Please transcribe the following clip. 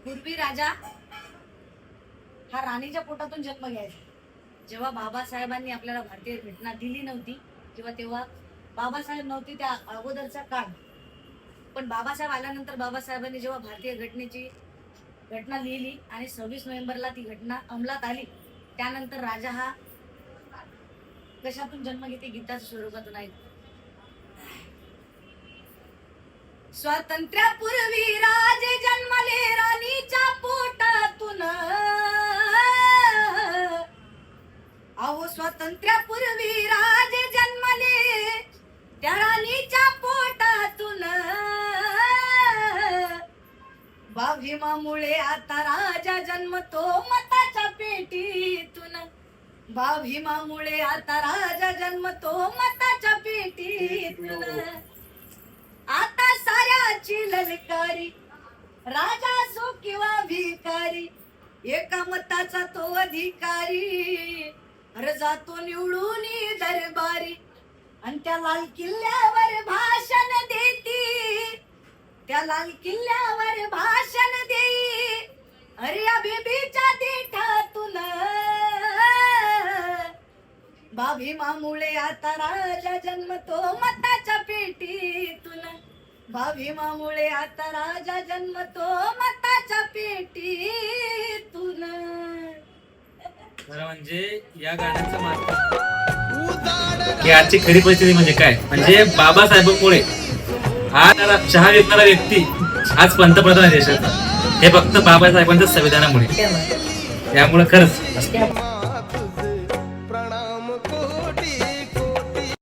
पूर्वी राजा हा राणीच्या पोटातून जन्म घ्यायचा. जेव्हा बाबासाहेबांनी आपल्याला भारतीय घटना दिली नव्हती तेव्हा बाबासाहेब नव्हते, त्या अगोदरचा काळ. पण बाबासाहेब आल्यानंतर बाबासाहेबांनी जेव्हा भारतीय घटना लिहिली आणि 26 नोव्हेंबरला ती घटना अंमलात आली, त्यानंतर राजा हा कशातून जन्म घेते? गीताच्या स्वरूपातून आहे. स्वातंत्र्यापूर्वी राजे जन्मले राणीच्या पोटातून. अहो स्वातंत्र्यापूर्वी राजे जन्मले त्या राणीच्या पोटातून. भीमामुळे आता राजा जन्मतो मताच्या पेटीतून. भीमामुळे आता राजा जन्मतो मताच्या पेटीतून. आता साऱ्याची ललकारी, राजा असो किंवा भिकारी, एका मताचा तो अधिकारी. अरे जातो निवडून दरबारी आणि त्या लाल किल्ल्यावर भाषण देती. त्या लाल किल्ल्यावर भाषण देई. अरे या बेबीच्या देठातून. भीमामुळे आता राजा जन्मतो मताच्या पेटीतून. भीमामुळे आता राजा जन्मतो मताच्या पेटीतून. खरं म्हणजे या गाण्याचं महत्त्व की आजची खरी परिस्थिती म्हणजे काय, म्हणजे बाबासाहेबांमुळे आज चहा विकणारा व्यक्ती आज पंतप्रधान आहे देशाचा, हे फक्त बाबासाहेबांच्या संविधानामुळे. त्यामुळे खरंच